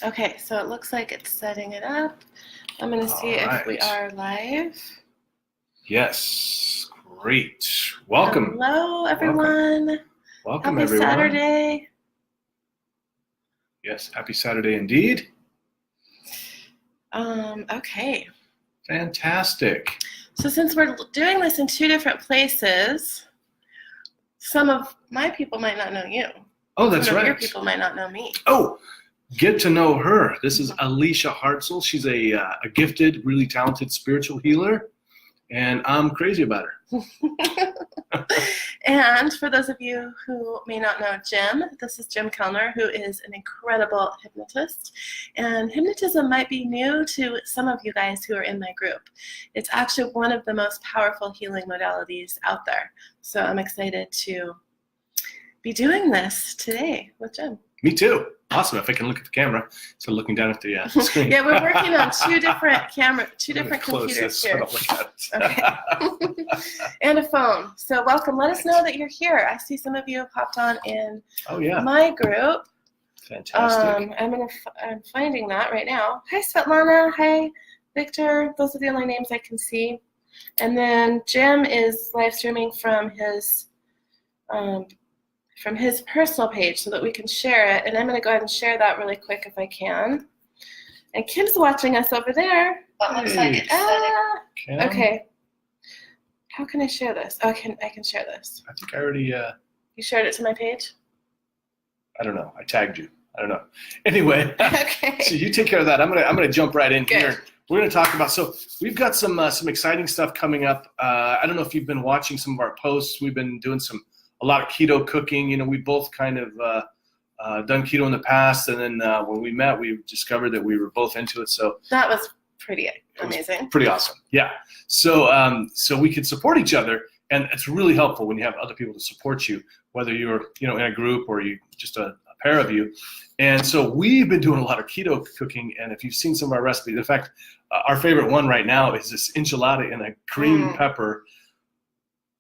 Okay, so it looks like it's setting it up. I'm going to see if we are live. Yes, great. Welcome. Hello, everyone. Welcome, happy everyone. Saturday. Yes, happy Saturday indeed. Okay. Fantastic. So since we're doing this in two different places, some of my people might not know you. Oh, that's some right. Some of your people might not know me. Oh, get to know her. This is Elysia Hartzell. She's a gifted, really talented spiritual healer, and I'm crazy about her. And for those of you who may not know Jim, this is Jim Kellner, who is an incredible hypnotist. And hypnotism might be new to some of you guys who are in my group. It's actually one of the most powerful healing modalities out there. So I'm excited to be doing this today with Jim. Me too. Awesome. If I can look at the camera, so looking down at the screen. Yeah, we're working on two different computers here. Okay. And a phone. So welcome. Let us know that you're here. I see some of you have popped on in my group. Fantastic. I'm finding that right now. Hi, Svetlana. Hi, Victor. Those are the only names I can see. And then Jim is live streaming from his personal page so that we can share it. And I'm going to go ahead and share that really quick if I can. And Kim's watching us over there. Looks like it's okay. How can I share this? Oh, I can share this. I think I already... You shared it to my page? I don't know. I tagged you. I don't know. Anyway, okay. So you take care of that. I'm gonna jump right in Good. here. We're gonna talk about, so we've got some exciting stuff coming up. I don't know if you've been watching some of our posts. We've been doing a lot of keto cooking. You know, we both kind of done keto in the past, and then when we met, we discovered that we were both into it. So that was pretty amazing. Pretty awesome. Yeah. So we could support each other, and it's really helpful when you have other people to support you, whether you're in a group or you just a pair of you. And so we've been doing a lot of keto cooking, and if you've seen some of our recipes, in fact, our favorite one right now is this enchilada in a green pepper.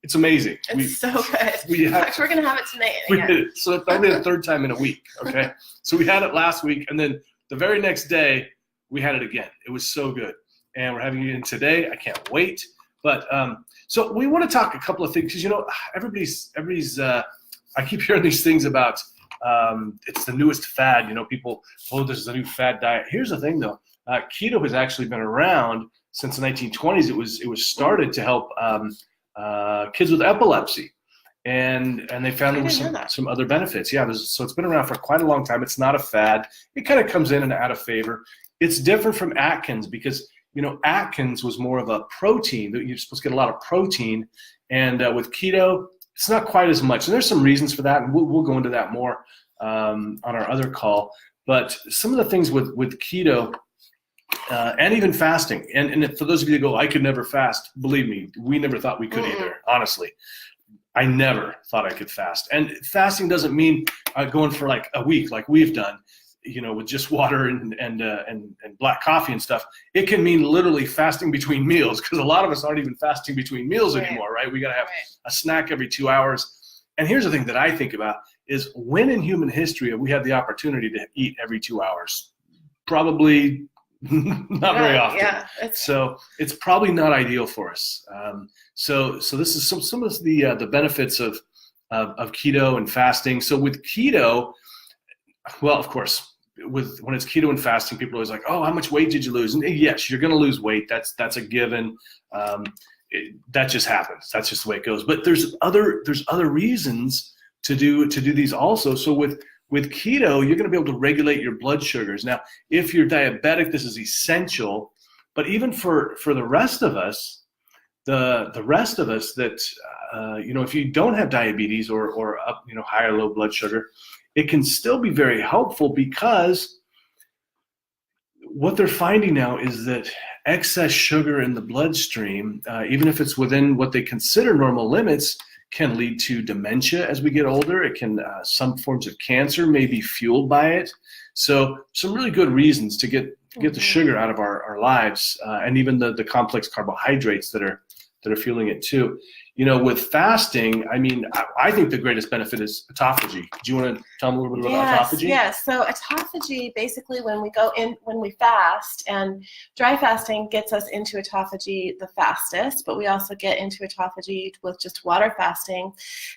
It's amazing. It's so good. In fact, we're going to have it tonight. We did it. So it's only the third time in a week, okay? So we had it last week, and then the very next day, we had it again. It was so good. And we're having it in today. I can't wait. But so we want to talk a couple of things, because, everybody's I keep hearing these things about it's the newest fad. People, this is a new fad diet. Here's the thing, though. Keto has actually been around since the 1920s. It was started to help kids with epilepsy, and they found there was some other benefits. Yeah, so it's been around for quite a long time. It's not a fad. It kind of comes in and out of favor. It's different from Atkins because Atkins was more of a protein. You're supposed to get a lot of protein, and with keto, it's not quite as much. And there's some reasons for that, and we'll go into that more on our other call. But some of the things with keto. And even fasting. And for those of you that go, I could never fast, believe me, we never thought we could either, honestly. I never thought I could fast. And fasting doesn't mean going for like a week like we've done, with just water and black coffee and stuff. It can mean literally fasting between meals, because a lot of us aren't even fasting between meals anymore, right? We got to have a snack every 2 hours. And here's the thing that I think about is, when in human history have we had the opportunity to eat every 2 hours? Probably not very often. Yeah, so it's probably not ideal for us. So this is some of the benefits of keto and fasting. So with keto, well, of course, when it's keto and fasting, people are always like, oh, how much weight did you lose? And yes, you're going to lose weight. That's a given. That just happens. That's just the way it goes. But there's other reasons to do these also. So with keto, you're going to be able to regulate your blood sugars. Now, if you're diabetic, this is essential. But even for the rest of us, the rest of us that, if you don't have diabetes or up, high or low blood sugar, it can still be very helpful, because what they're finding now is that excess sugar in the bloodstream, even if it's within what they consider normal limits, can lead to dementia as we get older. It can, some forms of cancer may be fueled by it. So some really good reasons to get the sugar out of our lives, and even the complex carbohydrates that are fueling it too. with fasting, I mean, I think the greatest benefit is autophagy. Do you want to tell me a little bit about autophagy? Yes. So autophagy, basically when we fast, and dry fasting gets us into autophagy the fastest, but we also get into autophagy with just water fasting.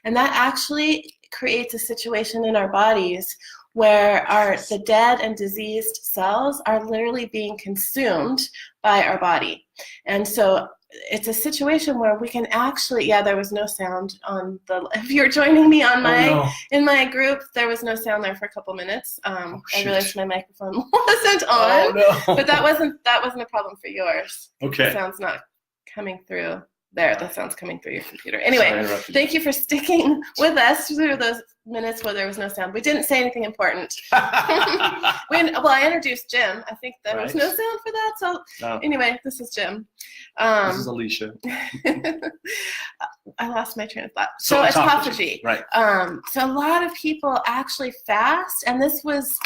And that actually creates a situation in our bodies where the dead and diseased cells are literally being consumed by our body. And so it's a situation where we can actually, there was no sound on if you're joining me on in my group, there was no sound there for a couple minutes. I realized my microphone wasn't on, but that wasn't a problem for yours. Okay. The sound's not coming through there. The sound's coming through your computer. Anyway, thank you for sticking with us through those minutes where there was no sound. We didn't say anything important. I introduced Jim. I think there was no sound for that. So anyway, this is Jim. This is Elysia. I lost my train of thought. So autophagy. Right. So a lot of people actually fast, and this was,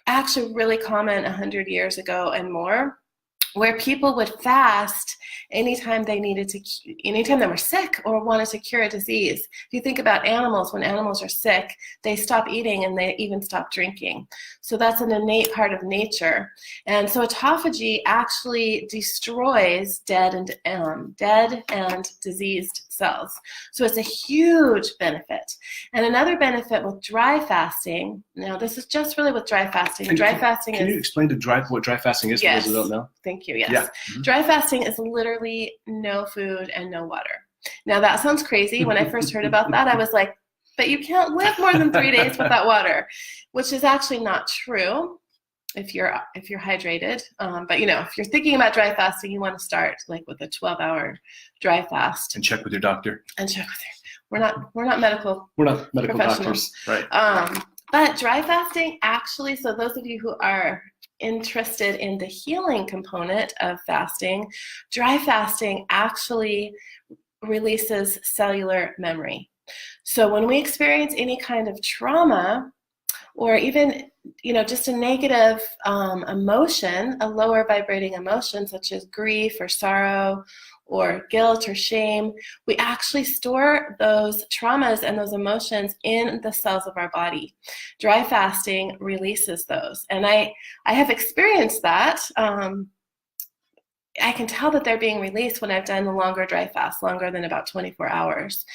actually really common 100 years ago and more, where people would fast anytime they were sick or wanted to cure a disease. If you think about animals, when animals are sick, they stop eating and they even stop drinking. So that's an innate part of nature. And so autophagy actually destroys dead and diseased cells. So it's a huge benefit. And another benefit with dry fasting, now this is just really with dry fasting. Can you explain what dry fasting is for those who don't know? Thank you, yes. Yeah. Mm-hmm. Dry fasting is literally no food and no water. Now that sounds crazy. When I first heard about that, I was like, but you can't live more than 3 days without water, which is actually not true if you're hydrated. But if you're thinking about dry fasting, you want to start with a 12-hour dry fast. And check with your doctor. We're not medical. We're not medical doctors, right? But dry fasting actually, so those of you who are interested in the healing component of fasting, dry fasting actually releases cellular memory. So when we experience any kind of trauma, or even just a negative emotion, a lower vibrating emotion such as grief or sorrow or guilt or shame, we actually store those traumas and those emotions in the cells of our body. Dry fasting releases those. And I have experienced that. I can tell that they're being released when I've done the longer dry fast, longer than about 24 hours,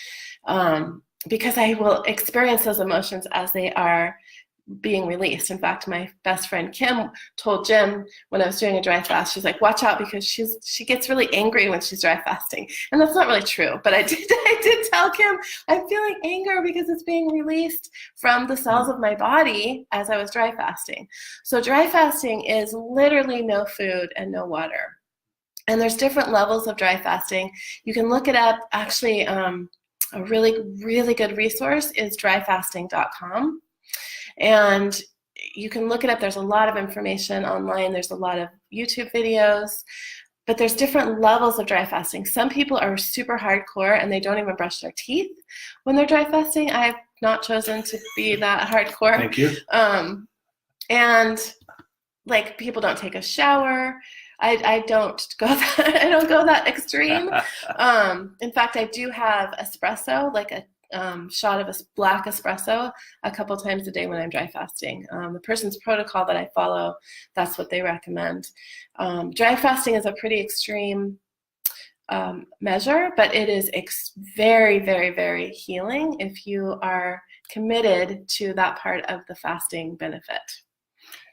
because I will experience those emotions as they are being released. In fact, my best friend Kim told Jim when I was doing a dry fast, she's like, watch out because she gets really angry when she's dry fasting. And that's not really true, but I did tell Kim, I'm feeling anger because it's being released from the cells of my body as I was dry fasting. So dry fasting is literally no food and no water. And there's different levels of dry fasting. You can look it up. Actually, a really, really good resource is dryfasting.com. And you can look it up. There's a lot of information online. There's a lot of YouTube videos. But there's different levels of dry fasting. Some people are super hardcore and they don't even brush their teeth when they're dry fasting. I've not chosen to be that hardcore. Thank you. And people don't take a shower. I don't go that extreme. In fact, I do have espresso, a shot of a black espresso a couple times a day when I'm dry fasting. The person's protocol that I follow, that's what they recommend. Dry fasting is a pretty extreme measure, but it is very, very, very healing if you are committed to that part of the fasting benefit.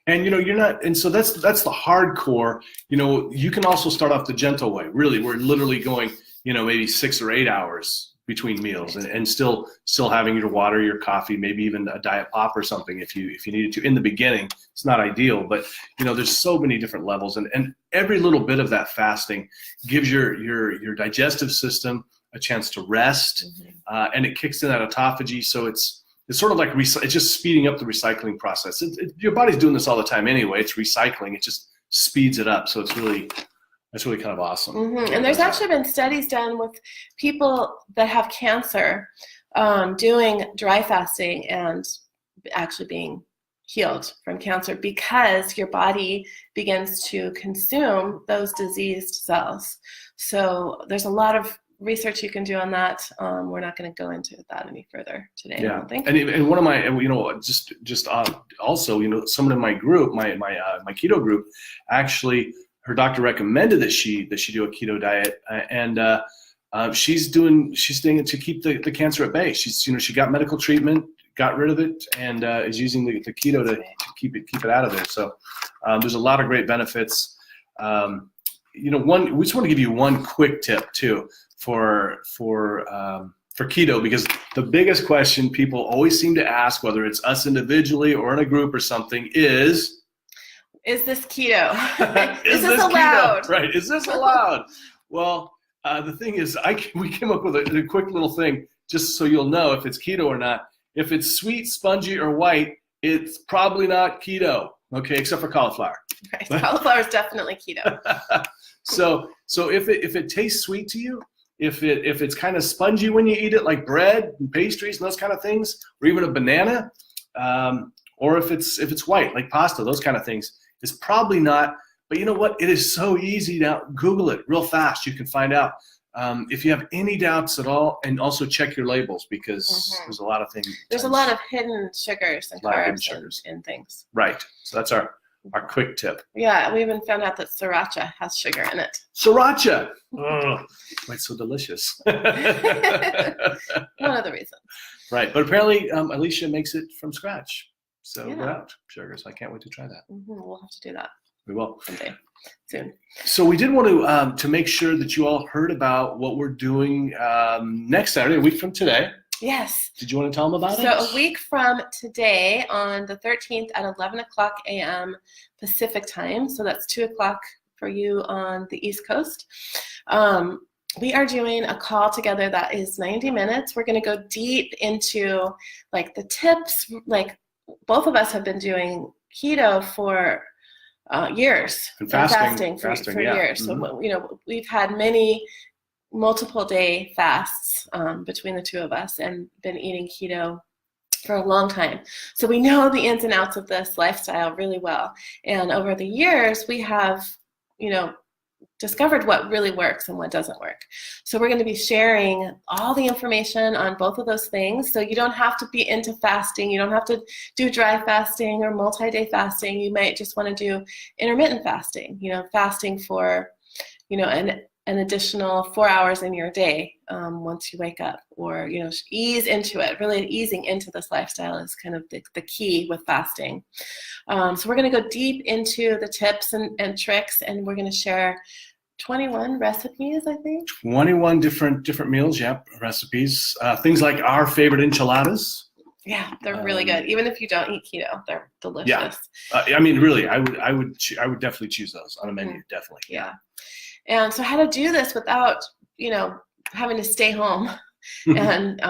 And you're not, and so that's the hardcore. You can also start off the gentle way. Really, we're literally going, maybe 6 or 8 hours between meals, and still having your water, your coffee, maybe even a diet pop or something if you needed to. In the beginning, it's not ideal, but there's so many different levels, and every little bit of that fasting gives your digestive system a chance to rest, and it kicks in that autophagy. So it's sort of like it's just speeding up the recycling process. Your body's doing this all the time anyway. It's recycling. It just speeds it up. So it's really kind of awesome. And there's actually been studies done with people that have cancer doing dry fasting and actually being healed from cancer because your body begins to consume those diseased cells. So there's a lot of research you can do on that. We're not going to go into that any further today. I don't think. And one of my, also, someone in my group, my keto group, actually, her doctor recommended that she do a keto diet, and she's doing it to keep the cancer at bay. She got medical treatment, got rid of it, and is using the keto to keep it out of there. So there's a lot of great benefits. We just want to give you one quick tip too for keto, because the biggest question people always seem to ask, whether it's us individually or in a group or something, is this keto? Is this allowed? Keto? Right? Is this allowed? Well, the thing is, we came up with a quick little thing just so you'll know if it's keto or not. If it's sweet, spongy, or white, it's probably not keto. Okay, except for cauliflower. Right, cauliflower is definitely keto. So if it tastes sweet to you, if it's kind of spongy when you eat it, like bread and pastries and those kind of things, or even a banana, or if it's white, like pasta, those kind of things, it's probably not. But you know what? It is so easy now. Google it real fast. You can find out. If you have any doubts at all, and also check your labels, because there's a lot of things. There's a lot of hidden sugars and carbs and things. Right. So that's our quick tip. Yeah, we even found out that sriracha has sugar in it. Sriracha! Oh, it's so delicious. One of the reasons. Right. But apparently Elysia makes it from scratch. So without sugar. So I can't wait to try that. We'll have to do that. We will. Someday. Soon. So we did want to make sure that you all heard about what we're doing next Saturday, a week from today. Yes. Did you want to tell them about it? So a week from today, on the 13th at 11 o'clock a.m. Pacific time, so that's 2 o'clock for you on the East Coast, we are doing a call together that is 90 minutes. We're going to go deep into like the tips. Like, both of us have been doing keto for years, and fasting for years. So we've had many multiple day fasts between the two of us, and been eating keto for a long time. So we know the ins and outs of this lifestyle really well. And over the years, we have, discovered what really works and what doesn't work. So we're going to be sharing all the information on both of those things. So you don't have to be into fasting. You don't have to do dry fasting or multi-day fasting. You might just want to do intermittent fasting, fasting for, an additional 4 hours in your day once you wake up, or, ease into it. Really easing into this lifestyle is kind of the key with fasting. So we're going to go deep into the tips and tricks, and we're going to share 21 recipes, I think. 21 different meals, recipes. Things like our favorite enchiladas. Yeah, they're really good. Even if you don't eat keto, they're delicious. Yeah, really, I would definitely choose those on a menu, definitely. Yeah. And so how to do this without, having to stay home. And,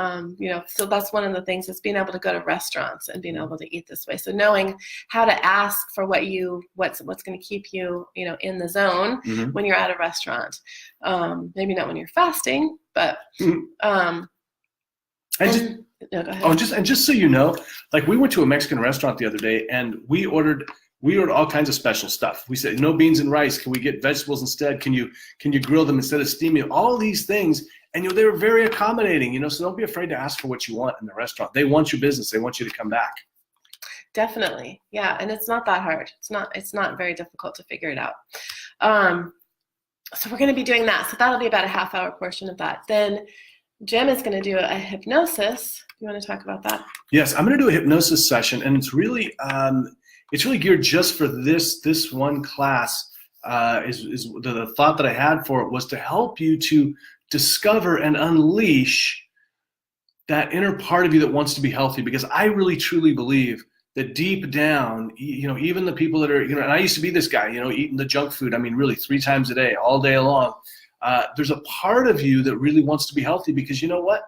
so that's one of the things, is being able to go to restaurants and being able to eat this way. So knowing how to ask for what's going to keep you, in the zone when you're at a restaurant. Maybe not when you're fasting, but, go ahead. Just so you know, like, we went to a Mexican restaurant the other day, and we ordered all kinds of special stuff. We said, no beans and rice. Can we get vegetables instead? Can you grill them instead of steaming? All these things. And they were very accommodating, so don't be afraid to ask for what you want in the restaurant. They want your business. They want you to come back. Definitely. Yeah. And it's not that hard. It's not very difficult to figure it out. So we're going to be doing that. So that'll be about a half-hour portion of that. Then Jim is going to do a hypnosis. You want to talk about that? Yes, I'm going to do a hypnosis session, and it's really geared just for this one class. Is the thought that I had for it was to help you to discover and unleash that inner part of you that wants to be healthy, because I really truly believe that deep down, even the people that are, and I used to be this guy, eating the junk food, really 3 times a day, all day long. There's a part of you that really wants to be healthy, because you know what?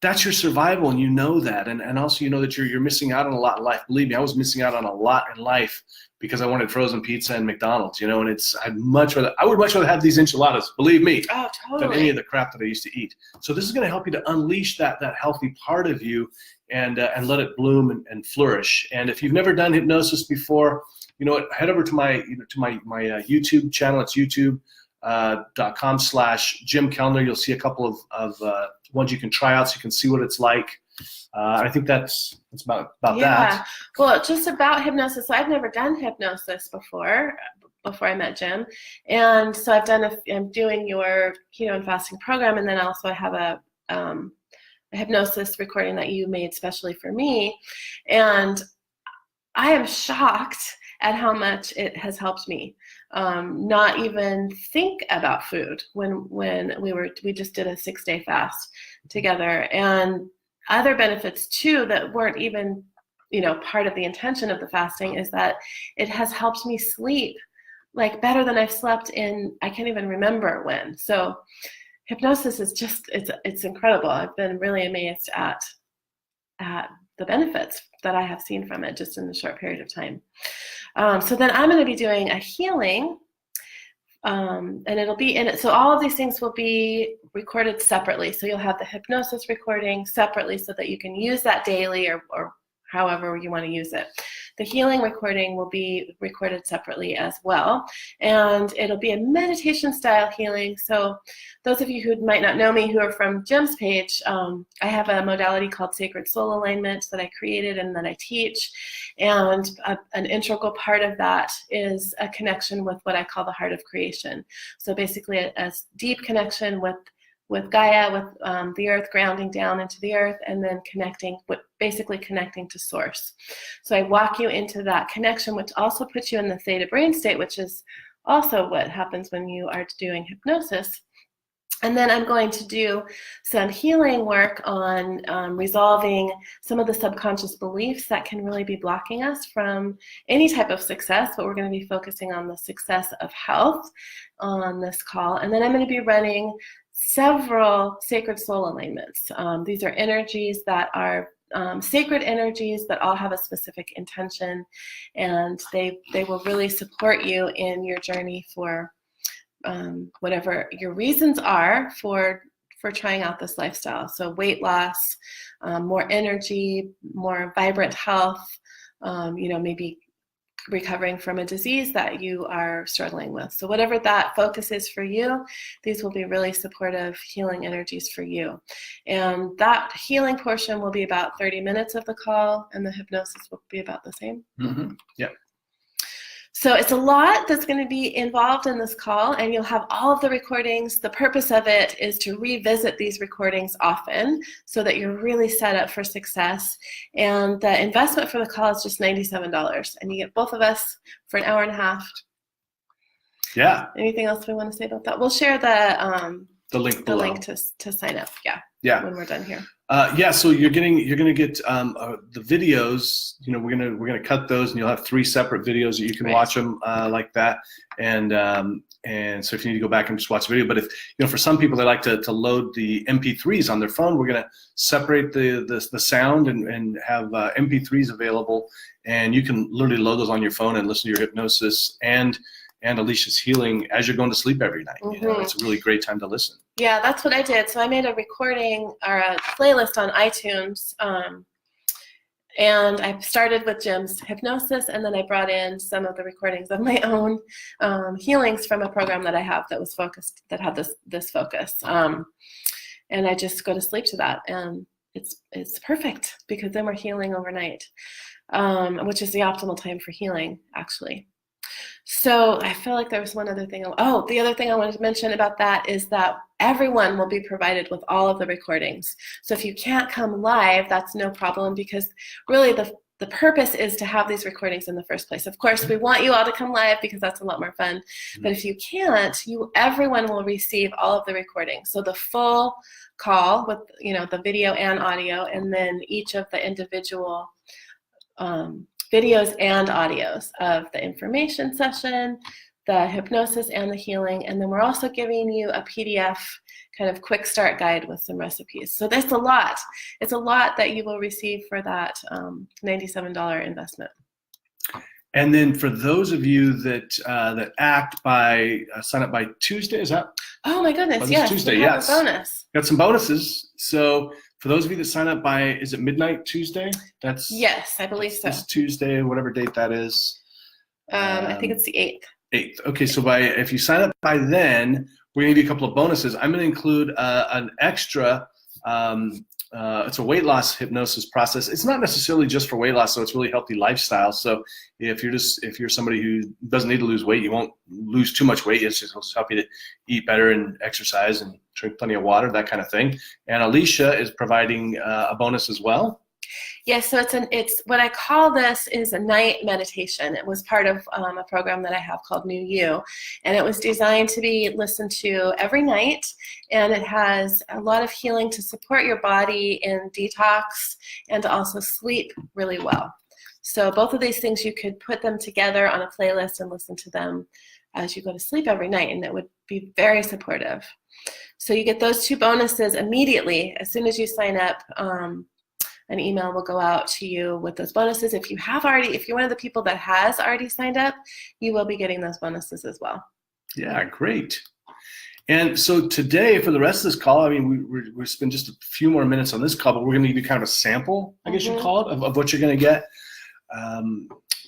That's your survival, and you know that. And also that you're missing out on a lot in life. Believe me, I was missing out on a lot in life because I wanted frozen pizza and McDonald's, and I would much rather have these enchiladas, believe me, than any of the crap that I used to eat. So this is going to help you to unleash that healthy part of you and let it bloom and flourish. And if you've never done hypnosis before, head over to my YouTube channel. It's YouTube. hypnosis.com/Jim Kellner. You'll see a couple of ones you can try out so you can see what it's like. I think that's about that. Well, just about hypnosis. So I've never done hypnosis before I met Jim, and so I'm doing your keto and fasting program, and then also I have a hypnosis recording that you made specially for me, and I am shocked at how much it has helped me not even think about food when we just did a 6-day fast together, and other benefits too that weren't even part of the intention of the fasting is that it has helped me sleep like better than I've slept in I can't even remember when. So hypnosis is just it's incredible. I've been really amazed at the benefits that I have seen from it just in a short period of time. So then I'm going to be doing a healing, and it'll be in it. So all of these things will be recorded separately. So you'll have the hypnosis recording separately so that you can use that daily or however you want to use it. The healing recording will be recorded separately as well, and it'll be a meditation style healing. So those of you who might not know me who are from Jim's page, I have a modality called Sacred Soul Alignment that I created and that I teach, and an integral part of that is a connection with what I call the heart of creation. So basically a deep connection with Gaia, with the earth, grounding down into the earth, and then basically connecting to source. So I walk you into that connection, which also puts you in the theta brain state, which is also what happens when you are doing hypnosis. And then I'm going to do some healing work on resolving some of the subconscious beliefs that can really be blocking us from any type of success, but we're going to be focusing on the success of health on this call. And then I'm going to be running several sacred soul alignments. These are energies that are sacred energies that all have a specific intention, and they will really support you in your journey for whatever your reasons are for trying out this lifestyle. So weight loss, more energy, more vibrant health, maybe recovering from a disease that you are struggling with. So whatever that focus is for you, these will be really supportive healing energies for you. And that healing portion will be about 30 minutes of the call, and the hypnosis will be about the same. Mm-hmm. Yeah. So it's a lot that's going to be involved in this call, and you'll have all of the recordings. The purpose of it is to revisit these recordings often so that you're really set up for success. And the investment for the call is just $97, and you get both of us for an hour and a half. Yeah. Anything else we want to say about that? We'll share the link below. The link to sign up. Yeah. When we're done here. So you're gonna get the videos. We're gonna cut those, and you'll have 3 separate videos that you can watch them like that. And so if you need to go back and just watch the video, but if for some people they like to load the MP3s on their phone, we're gonna separate the sound and have MP3s available, and you can literally load those on your phone and listen to your hypnosis and Alicia's healing as you're going to sleep every night. Mm-hmm. It's a really great time to listen. Yeah, that's what I did. So I made a recording or a playlist on iTunes, and I started with Jim's hypnosis, and then I brought in some of the recordings of my own healings from a program that I have that was focused, that had this focus, and I just go to sleep to that, and it's perfect because then we're healing overnight, which is the optimal time for healing, actually. So I feel like there was one other thing. The other thing I wanted to mention about that is that everyone will be provided with all of the recordings. So if you can't come live, that's no problem, because really the purpose is to have these recordings in the first place. Of course, we want you all to come live because that's a lot more fun. But if you can't, everyone will receive all of the recordings. So the full call with the video and audio, and then each of the individual videos and audios of the information session, the hypnosis, and the healing. And then we're also giving you a PDF kind of quick start guide with some recipes. So that's a lot. It's a lot that you will receive for that $97 investment. And then for those of you that act by sign up by Tuesday, is that? Oh my goodness, yes. Tuesday, yes. A bonus. Got some bonuses. So for those of you that sign up by, is it midnight Tuesday? Yes, I believe so. This Tuesday, whatever date that is. I think it's the 8th. 8th. Okay, so if you sign up by then, we're going to give you a couple of bonuses. I'm going to include an extra, it's a weight loss hypnosis process. It's not necessarily just for weight loss, so it's really healthy lifestyle. So if you're somebody who doesn't need to lose weight, you won't lose too much weight. It's just help you to eat better and exercise and drink plenty of water, that kind of thing. And Elysia is providing a bonus as well. Yes, so it's what I call this is a night meditation. It was part of a program that I have called New You, and it was designed to be listened to every night, and it has a lot of healing to support your body in detox and to also sleep really well. So both of these things, you could put them together on a playlist and listen to them as you go to sleep every night, and it would be very supportive. So you get those 2 bonuses immediately as soon as you sign up. An email will go out to you with those bonuses. If you're one of the people that has already signed up, you will be getting those bonuses as well. Yeah, great. And so today, for the rest of this call, I mean, we're spend just a few more minutes on this call, but we're going to give you kind of a sample, I guess you call it, of what you're going to get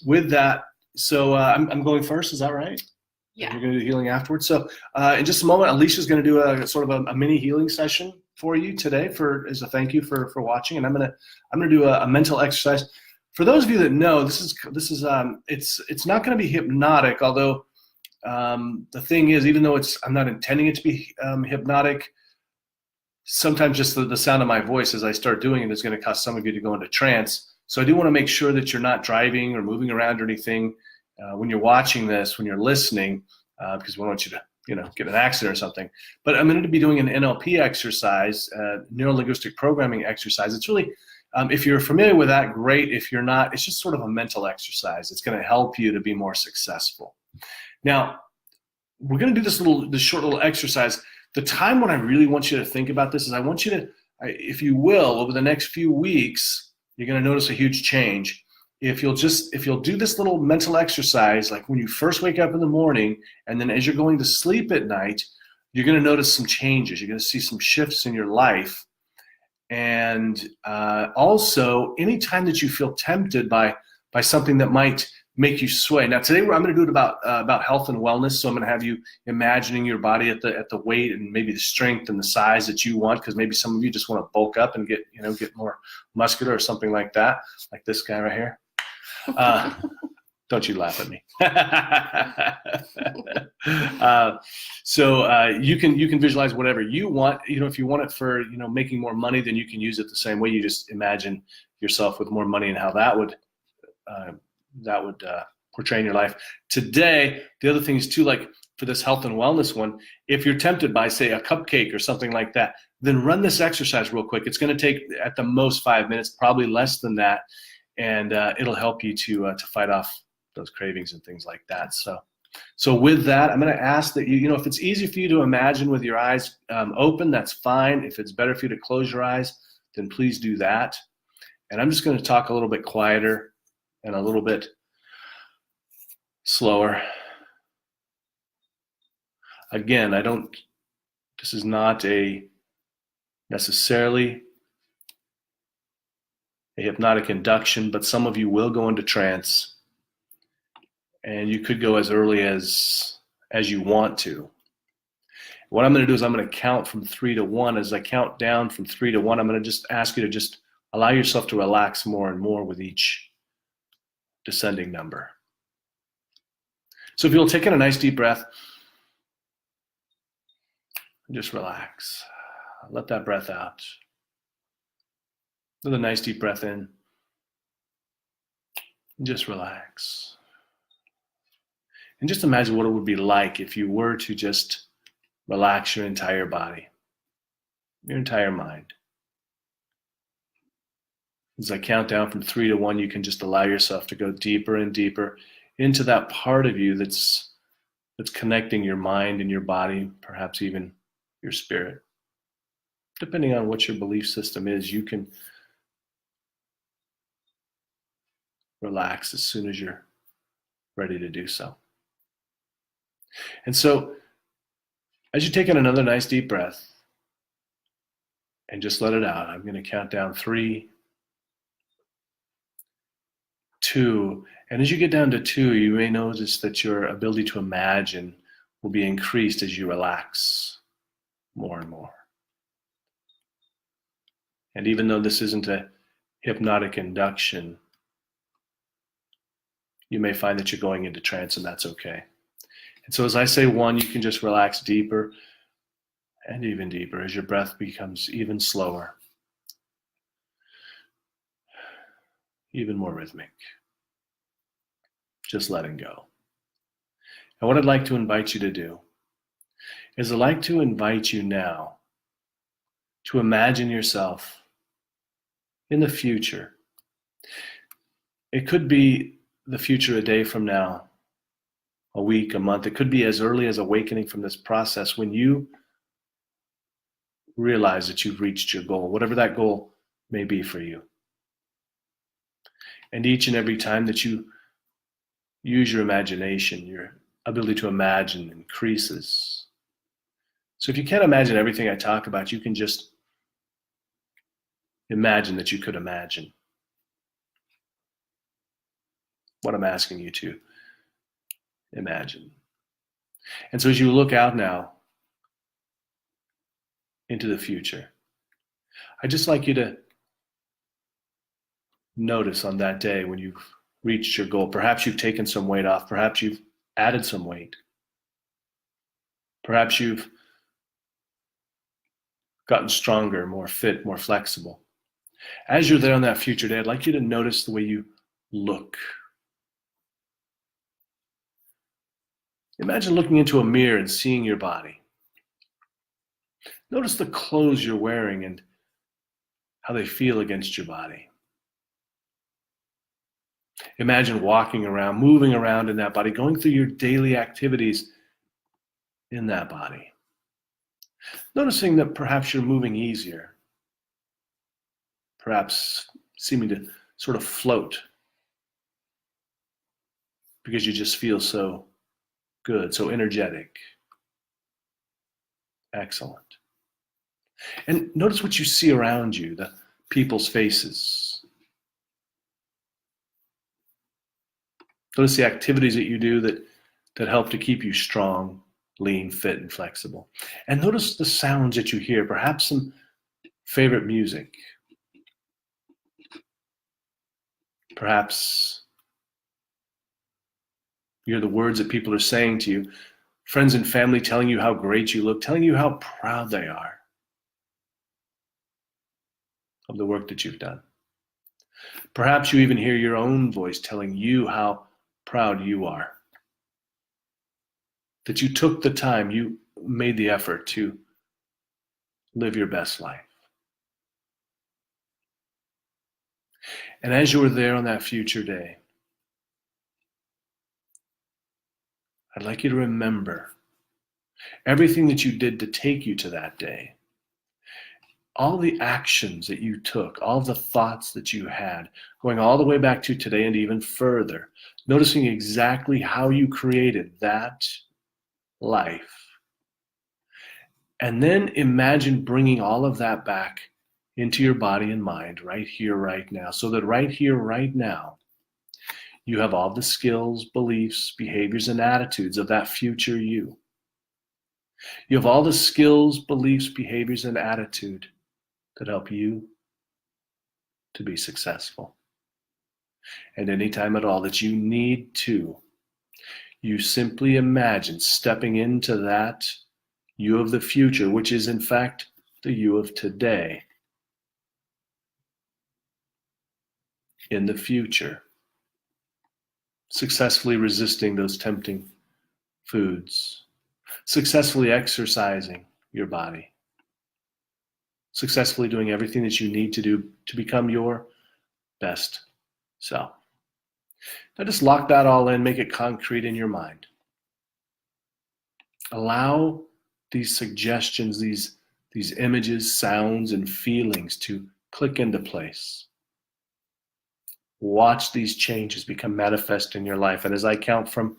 with that. So I'm going first. Is that right? Yeah. We're going to do healing afterwards. So in just a moment, Alicia's going to do a sort of a mini healing session for you today as a thank you for watching, and I'm gonna do a mental exercise. For those of you that know, this is it's not going to be hypnotic, although the thing is, even though I'm not intending it to be hypnotic, sometimes just the sound of my voice as I start doing it is going to cause some of you to go into trance. So I do want to make sure that you're not driving or moving around or anything when you're watching this, when you're listening, because we don't want you to get in an accident or something. But I'm going to be doing an NLP exercise, neuro-linguistic programming exercise. It's really, if you're familiar with that, great. If you're not, it's just sort of a mental exercise. It's going to help you to be more successful. Now, we're going to do this short little exercise. The time when I really want you to think about this is I want you to, if you will, over the next few weeks, you're going to notice a huge change. If you'll do this little mental exercise, like when you first wake up in the morning, and then as you're going to sleep at night, you're going to notice some changes. You're going to see some shifts in your life. And also, anytime that you feel tempted by something that might make you sway. Now, today I'm going to do it about health and wellness. So I'm going to have you imagining your body at the weight and maybe the strength and the size that you want, because maybe some of you just want to bulk up and get more muscular or something like that, like this guy right here. Don't you laugh at me. So you can visualize whatever you want. If you want it for making more money, then you can use it the same way. You just imagine yourself with more money and how that would portray in your life. Today, the other thing is too, like for this health and wellness one, if you're tempted by, say, a cupcake or something like that, then run this exercise real quick. It's going to take at the most 5 minutes, probably less than that. And it'll help you to fight off those cravings and things like that. So with that, I'm going to ask that if it's easy for you to imagine with your eyes open, that's fine. If it's better for you to close your eyes, then please do that. And I'm just going to talk a little bit quieter and a little bit slower. Again, this is not necessarily a hypnotic induction, but some of you will go into trance, and you could go as early as you want to. What I'm going to do is I'm going to count from 3 to 1. As I count down from 3 to 1, I'm going to just ask you to just allow yourself to relax more and more with each descending number. So if you'll take in a nice deep breath, just relax. Let that breath out. With a nice deep breath in, just relax. And just imagine what it would be like if you were to just relax your entire body, your entire mind. As I count down from 3 to 1, you can just allow yourself to go deeper and deeper into that part of you that's connecting your mind and your body, perhaps even your spirit. Depending on what your belief system is, you can relax as soon as you're ready to do so. And so, as you take in another nice deep breath and just let it out, I'm going to count down 3, 2, 2. And as you get down to 2, you may notice that your ability to imagine will be increased as you relax more and more. And even though this isn't a hypnotic induction, you may find that you're going into trance, and that's okay. And so as I say 1, you can just relax deeper and even deeper as your breath becomes even slower, even more rhythmic. Just letting go. And what I'd like to invite you to do is I'd like to invite you now to imagine yourself in the future. It could be the future a day from now, a week, a month. It could be as early as awakening from this process when you realize that you've reached your goal, whatever that goal may be for you. And each and every time that you use your imagination, your ability to imagine increases. So if you can't imagine everything I talk about, you can just imagine that you could imagine what I'm asking you to imagine. And so as you look out now into the future, I'd just like you to notice on that day when you've reached your goal. Perhaps you've taken some weight off. Perhaps you've added some weight. Perhaps you've gotten stronger, more fit, more flexible. As you're there on that future day, I'd like you to notice the way you look. Imagine looking into a mirror and seeing your body. Notice the clothes you're wearing and how they feel against your body. Imagine walking around, moving around in that body, going through your daily activities in that body. Noticing that perhaps you're moving easier, perhaps seeming to sort of float because you just feel so good, so energetic. Excellent. And notice what you see around you, the people's faces. Notice the activities that you do that help to keep you strong, lean, fit, and flexible. And notice the sounds that you hear, perhaps some favorite music. Perhaps you hear the words that people are saying to you, friends and family telling you how great you look, telling you how proud they are of the work that you've done. Perhaps you even hear your own voice telling you how proud you are, that you took the time, you made the effort to live your best life. And as you were there on that future day, I'd like you to remember everything that you did to take you to that day. All the actions that you took, all the thoughts that you had, going all the way back to today and even further, noticing exactly how you created that life. And then imagine bringing all of that back into your body and mind right here, right now, so that right here, right now, you have all the skills, beliefs, behaviors, and attitudes of that future you. You have all the skills, beliefs, behaviors, and attitude that help you to be successful. And anytime at all that you need to, you simply imagine stepping into that you of the future, which is in fact the you of today. In the future, successfully resisting those tempting foods, successfully exercising your body, successfully doing everything that you need to do to become your best self. Now just lock that all in, make it concrete in your mind. Allow these suggestions, these images, sounds, and feelings to click into place. Watch these changes become manifest in your life. And as I count from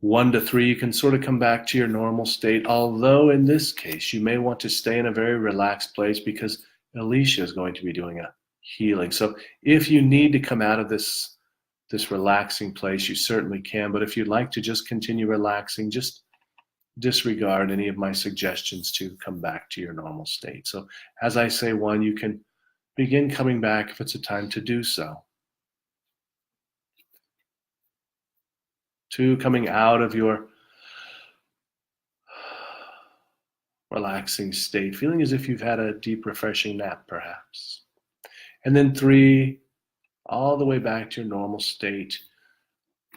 1 to 3, you can sort of come back to your normal state. Although in this case, you may want to stay in a very relaxed place because Elysia is going to be doing a healing. So if you need to come out of this this relaxing place, you certainly can. But if you'd like to just continue relaxing, just disregard any of my suggestions to come back to your normal state. So as I say one, you can begin coming back if it's a time to do so. 2, coming out of your relaxing state, feeling as if you've had a deep, refreshing nap, perhaps. And then 3, all the way back to your normal state,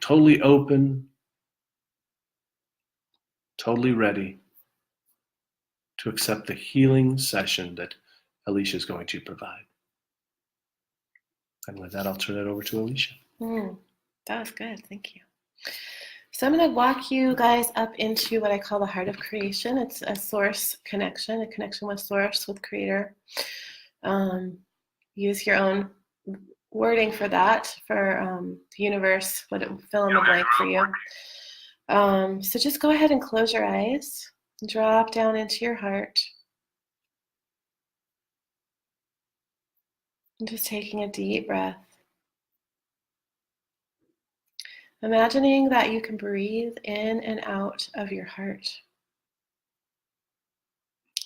totally open, totally ready to accept the healing session that Elysia is going to provide. And with that, I'll turn it over to Elysia. That was good. Thank you. So I'm going to walk you guys up into what I call the heart of creation. It's a source connection, a connection with source, with creator. Use your own wording for that, for the universe, what it will fill in the blank for you. So just go ahead and close your eyes. Drop down into your heart. And just taking a deep breath. Imagining that you can breathe in and out of your heart.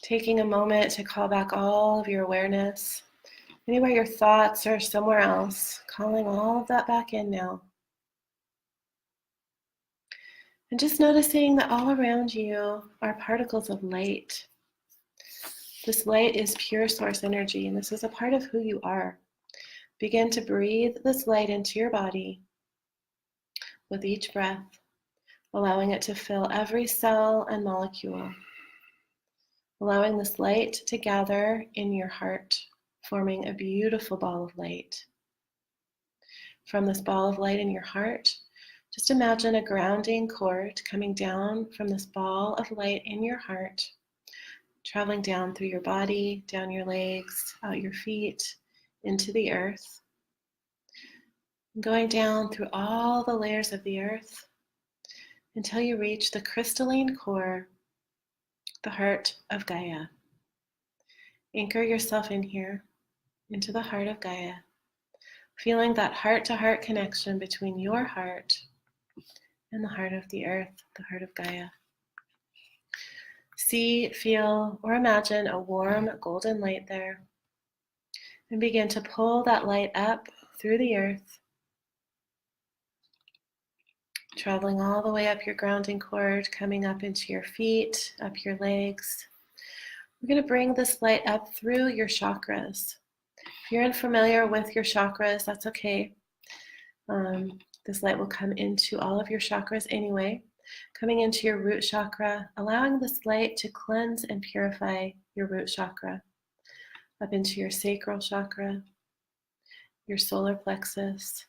Taking a moment to call back all of your awareness. Anywhere your thoughts are somewhere else, calling all of that back in now. And just noticing that all around you are particles of light. This light is pure source energy, and this is a part of who you are. Begin to breathe this light into your body with each breath, allowing it to fill every cell and molecule. Allowing this light to gather in your heart, forming a beautiful ball of light. From this ball of light in your heart, just imagine a grounding cord coming down from this ball of light in your heart, traveling down through your body, down your legs, out your feet, into the earth, going down through all the layers of the earth until you reach the crystalline core, the heart of Gaia. Anchor yourself in here, into the heart of Gaia, feeling that heart-to-heart connection between your heart and the heart of the earth, the heart of Gaia. See, feel, or imagine a warm golden light there, and begin to pull that light up through the earth, traveling all the way up your grounding cord, coming up into your feet, up your legs. We're going to bring this light up through your chakras. If you're unfamiliar with your chakras, that's okay. This light will come into all of your chakras anyway. Coming into your root chakra, allowing this light to cleanse and purify your root chakra. Up into your sacral chakra, your solar plexus,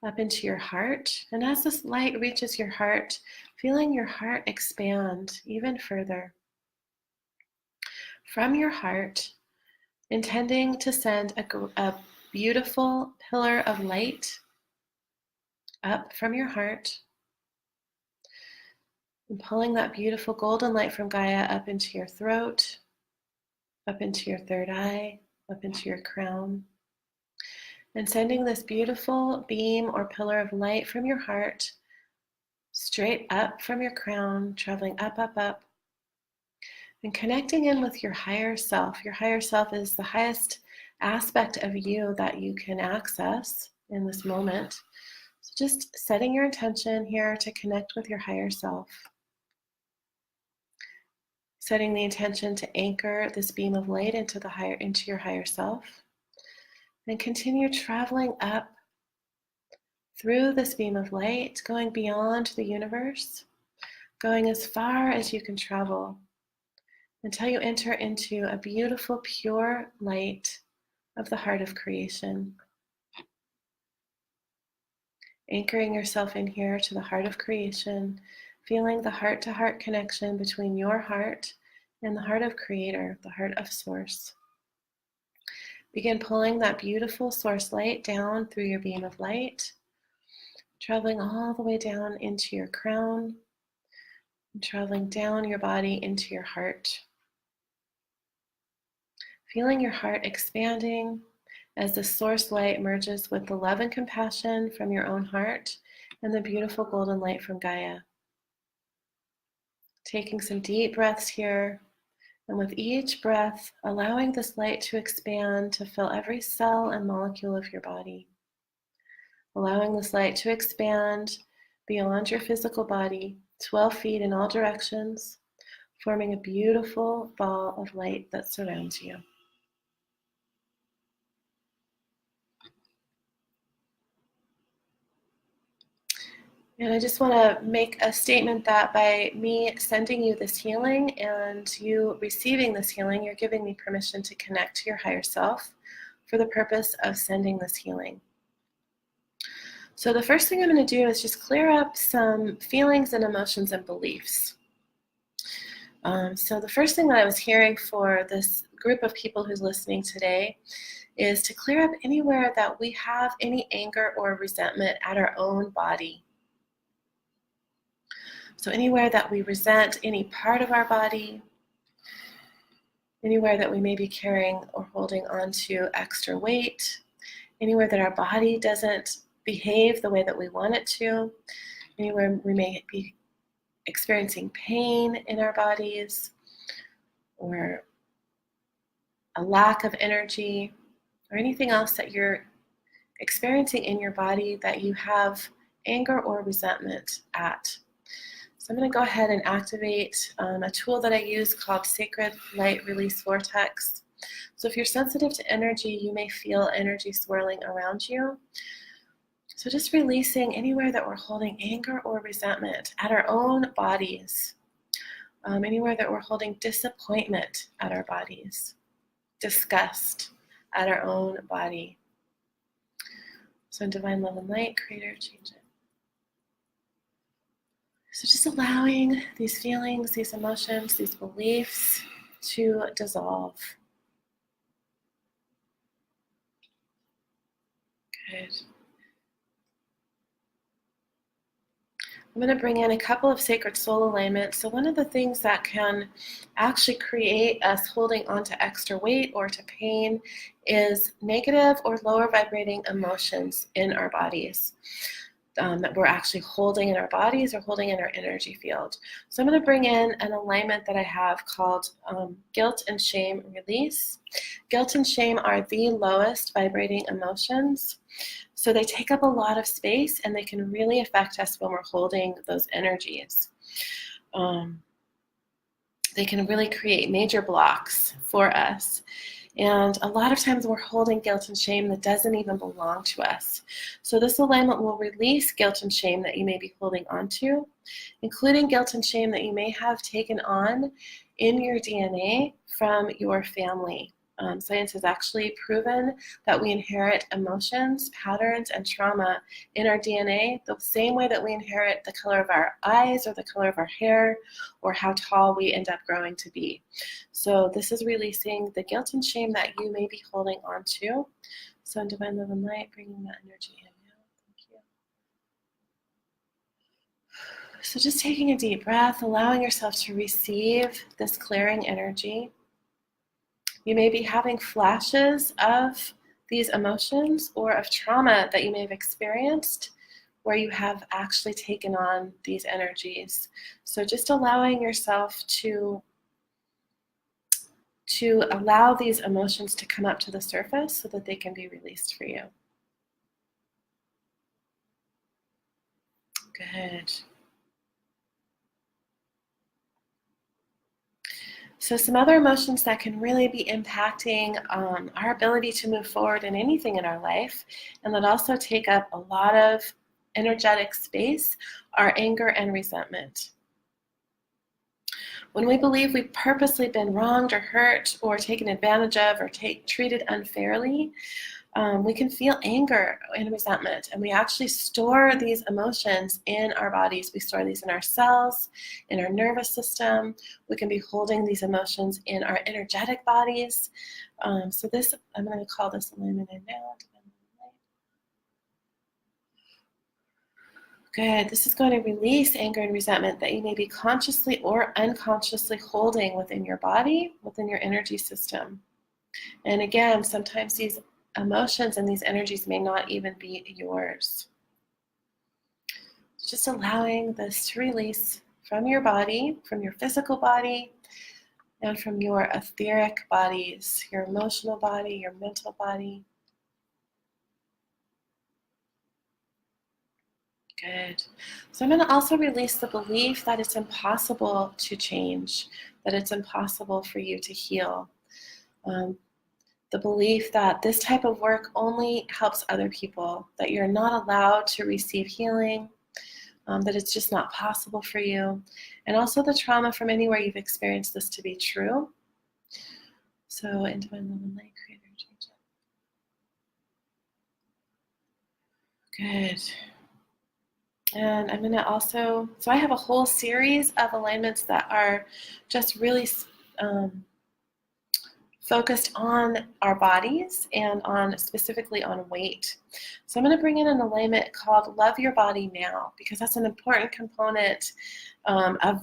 up into your heart. And as this light reaches your heart, feeling your heart expand even further. From your heart, intending to send a beautiful pillar of light up from your heart, and pulling that beautiful golden light from Gaia up into your throat, up into your third eye, up into your crown, and sending this beautiful beam or pillar of light from your heart straight up from your crown, traveling up, up, up, and connecting in with your higher self. Your higher self is the highest aspect of you that you can access in this moment. So just setting your intention here to connect with your higher self. Setting the intention to anchor this beam of light into your higher self. And continue traveling up through this beam of light, going beyond the universe, going as far as you can travel, until you enter into a beautiful, pure light of the heart of creation. Anchoring yourself in here to the heart of creation, feeling the heart-to-heart connection between your heart and the heart of Creator, the heart of Source. Begin pulling that beautiful source light down through your beam of light, traveling all the way down into your crown, and traveling down your body into your heart. Feeling your heart expanding as the source light merges with the love and compassion from your own heart and the beautiful golden light from Gaia. Taking some deep breaths here, and with each breath, allowing this light to expand to fill every cell and molecule of your body. Allowing this light to expand beyond your physical body, 12 feet in all directions, forming a beautiful ball of light that surrounds you. And I just want to make a statement that by me sending you this healing and you receiving this healing, you're giving me permission to connect to your higher self for the purpose of sending this healing. So the first thing I'm going to do is just clear up some feelings and emotions and beliefs. So the first thing that I was hearing for this group of people who's listening today is to clear up anywhere that we have any anger or resentment at our own body. So anywhere that we resent any part of our body, anywhere that we may be carrying or holding on to extra weight, anywhere that our body doesn't behave the way that we want it to, anywhere we may be experiencing pain in our bodies, or a lack of energy, or anything else that you're experiencing in your body that you have anger or resentment at. So I'm going to go ahead and activate a tool that I use called Sacred Light Release Vortex. So if you're sensitive to energy, you may feel energy swirling around you. So just releasing anywhere that we're holding anger or resentment at our own bodies, anywhere that we're holding disappointment at our bodies, disgust at our own body. So in divine love and light, Creator, change it. So just allowing these feelings, these emotions, these beliefs to dissolve. Good. I'm going to bring in a couple of sacred soul alignments. So one of the things that can actually create us holding on to extra weight or to pain is negative or lower vibrating emotions in our bodies. That we're actually holding in our bodies or holding in our energy field. So I'm going to bring in an alignment that I have called guilt and shame release. Guilt and shame are the lowest vibrating emotions. So they take up a lot of space and they can really affect us when we're holding those energies. They can really create major blocks for us. And a lot of times we're holding guilt and shame that doesn't even belong to us. So this alignment will release guilt and shame that you may be holding onto, including guilt and shame that you may have taken on in your DNA from your family. Science has actually proven that we inherit emotions, patterns, and trauma in our DNA the same way that we inherit the color of our eyes or the color of our hair or how tall we end up growing to be. So this is releasing the guilt and shame that you may be holding on to. So in divine love and light, bringing that energy in now. Thank you. So just taking a deep breath, allowing yourself to receive this clearing energy. You may be having flashes of these emotions or of trauma that you may have experienced where you have actually taken on these energies. So just allowing yourself to allow these emotions to come up to the surface so that they can be released for you. Good. So some other emotions that can really be impacting our ability to move forward in anything in our life, and that also take up a lot of energetic space, are anger and resentment. When we believe we've purposely been wronged or hurt or taken advantage of or treated unfairly, we can feel anger and resentment, and we actually store these emotions in our bodies. We store these in our cells, in our nervous system. We can be holding these emotions in our energetic bodies. So this, I'm going to call this alignment in now. Good. This is going to release anger and resentment that you may be consciously or unconsciously holding within your body, within your energy system. And again, sometimes these emotions and these energies may not even be yours. Just allowing this to release from your body, from your physical body, and from your etheric bodies, your emotional body, your mental body. Good. So I'm going to also release the belief that it's impossible to change, that it's impossible for you to heal. The belief that this type of work only helps other people, that you're not allowed to receive healing, that it's just not possible for you, and also the trauma from anywhere you've experienced this to be true. So, in Divine Love and Light, Creator, change it. Good. And I'm going to also, so I have a whole series of alignments that are just really focused on our bodies and on specifically on weight. So I'm going to bring in an alignment called Love Your Body Now, because that's an important component of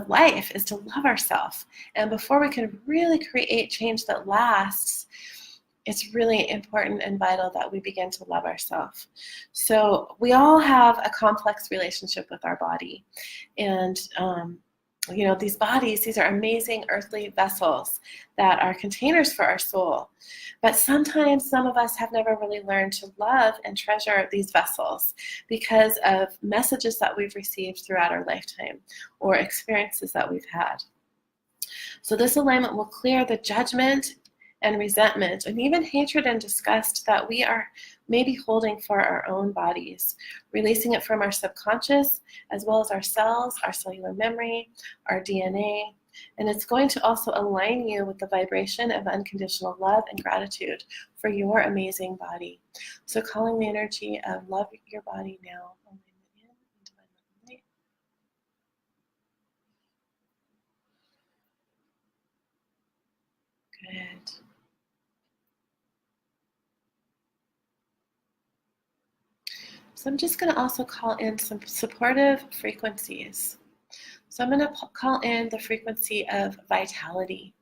life, is to love ourselves. And before we can really create change that lasts, it's really important and vital that we begin to love ourselves. So we all have a complex relationship with our body. And these bodies, these are amazing earthly vessels that are containers for our soul. But sometimes some of us have never really learned to love and treasure these vessels because of messages that we've received throughout our lifetime or experiences that we've had. So this alignment will clear the judgment and resentment and even hatred and disgust that we are maybe holding for our own bodies, releasing it from our subconscious as well as our cells, our cellular memory, our DNA, and it's going to also align you with the vibration of unconditional love and gratitude for your amazing body. So calling the energy of love your body now. Good. So I'm just going to also call in some supportive frequencies. So I'm going to call in the frequency of vitality.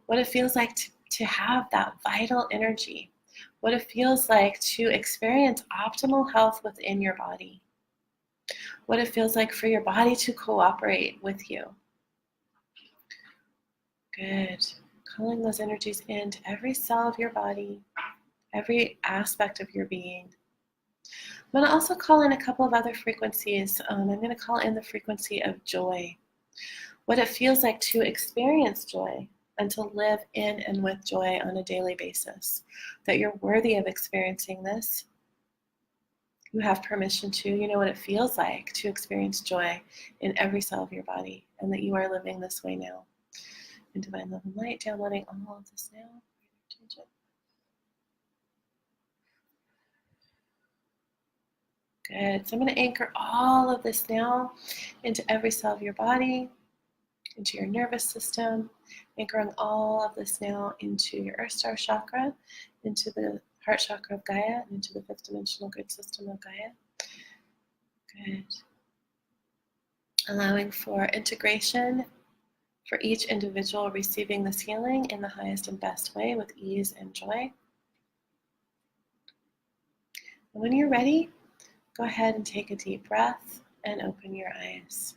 What it feels like to have that vital energy. What it feels like to experience optimal health within your body. What it feels like for your body to cooperate with you. Good. Calling those energies into every cell of your body, every aspect of your being. I'm going to also call in a couple of other frequencies. I'm going to call in the frequency of joy. What it feels like to experience joy and to live in and with joy on a daily basis. That you're worthy of experiencing this. You have permission to. You know what it feels like to experience joy in every cell of your body, and that you are living this way now. In Divine Love and Light, downloading all of this now. Good. So I'm going to anchor all of this now into every cell of your body, into your nervous system, anchoring all of this now into your Earth Star chakra, into the heart chakra of Gaia, and into the fifth dimensional grid system of Gaia. Good. Allowing for integration for each individual receiving this healing in the highest and best way with ease and joy. And when you're ready, go ahead and take a deep breath and open your eyes.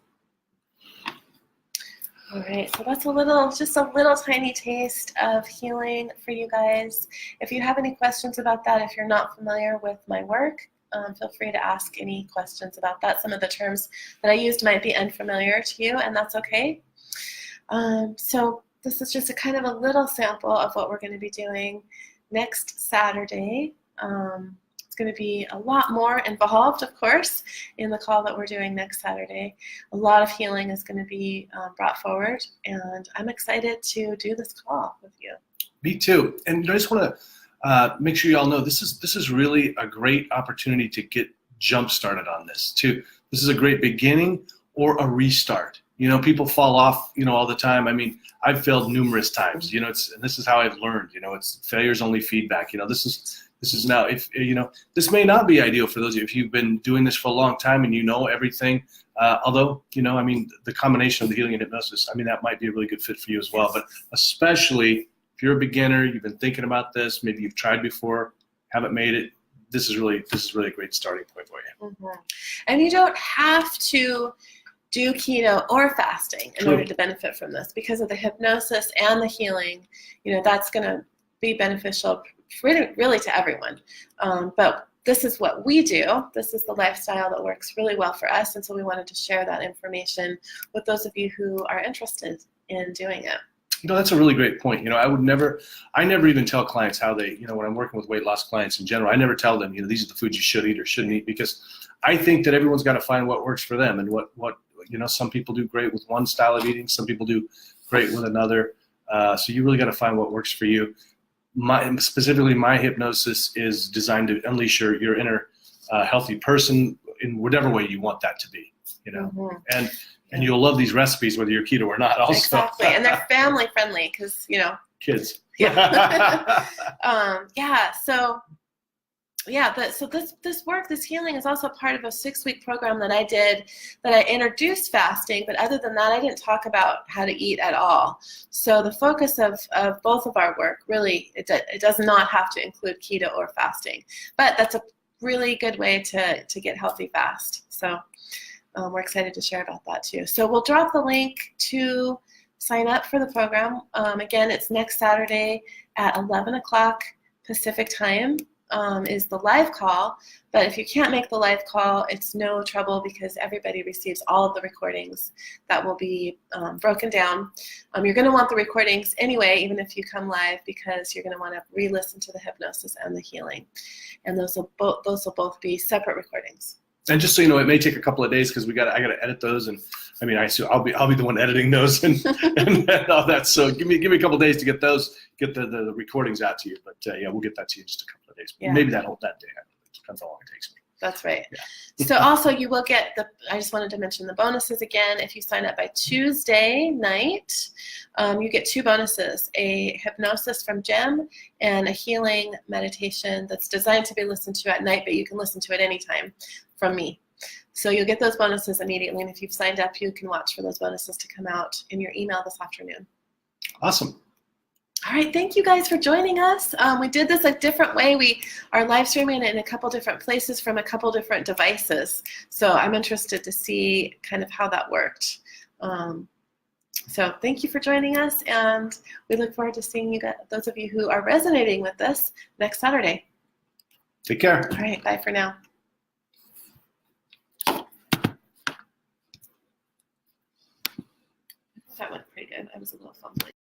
All right, so that's just a little tiny taste of healing for you guys. If you have any questions about that, if you're not familiar with my work, feel free to ask any questions about that. Some of the terms that I used might be unfamiliar to you, and that's okay. So this is just a kind of a little sample of what we're going to be doing next Saturday. It's going to be a lot more involved, of course, in the call that we're doing next Saturday. A lot of healing is going to be brought forward, and I'm excited to do this call with you. Me too. And I just want to make sure you all know this is really a great opportunity to get jump started on this too. This is a great beginning or a restart. People fall off, all the time. I mean, I've failed numerous times. This is how I've learned. It's failure's only feedback. This is now, if this may not be ideal for those of you if you've been doing this for a long time and you know everything. Although, the combination of the healing and hypnosis, that might be a really good fit for you as well. But especially if if you're a beginner, you've been thinking about this, maybe you've tried before, haven't made it, this is really a great starting point for you. Mm-hmm. And you don't have to do keto or fasting in order to benefit from this, because of the hypnosis and the healing. That's going to be beneficial really to everyone. But this is what we do. This is the lifestyle that works really well for us, and so we wanted to share that information with those of you who are interested in doing it. That's a really great point. I never even tell clients how they, when I'm working with weight loss clients in general, I never tell them, these are the foods you should eat or shouldn't eat, because I think that everyone's got to find what works for them, and what some people do great with one style of eating, some people do great with another. So you really got to find what works for you. Specifically, my hypnosis is designed to unleash your inner healthy person in whatever way you want that to be, Mm-hmm. And you'll love these recipes whether you're keto or not also. Exactly, and they're family friendly because, Kids. Yeah. So this work, this healing is also part of a 6-week program that I did, that I introduced fasting, but other than that, I didn't talk about how to eat at all. So the focus of both of our work, really, it does not have to include keto or fasting, but that's a really good way to get healthy fast. So we're excited to share about that too. So we'll drop the link to sign up for the program. Again, it's next Saturday at 11 o'clock Pacific time. Is the live call, but if you can't make the live call, it's no trouble, because everybody receives all of the recordings that will be broken down. You're going to want the recordings anyway, even if you come live, because you're going to want to re-listen to the hypnosis and the healing, and those will both be separate recordings. And just so you know, it may take a couple of days because I got to edit those, and I'll be the one editing those and all that. So give me a couple of days to get the recordings out to you. But we'll get that to you in just a couple of days. Yeah. Maybe that day. It depends how long it takes me. That's right. Yeah. So also you will get I just wanted to mention the bonuses again. If you sign up by Tuesday night, you get 2 bonuses: a hypnosis from Jim and a healing meditation that's designed to be listened to at night, but you can listen to it anytime from me. So you'll get those bonuses immediately, and if you've signed up, you can watch for those bonuses to come out in your email this afternoon. Awesome. All right, thank you guys for joining us. We did this a different way. We are live streaming it in a couple different places from a couple different devices. So I'm interested to see kind of how that worked. So thank you for joining us, and we look forward to seeing you guys, those of you who are resonating with this, next Saturday. Take care. All right, bye for now. That went pretty good. I was a little fumbly.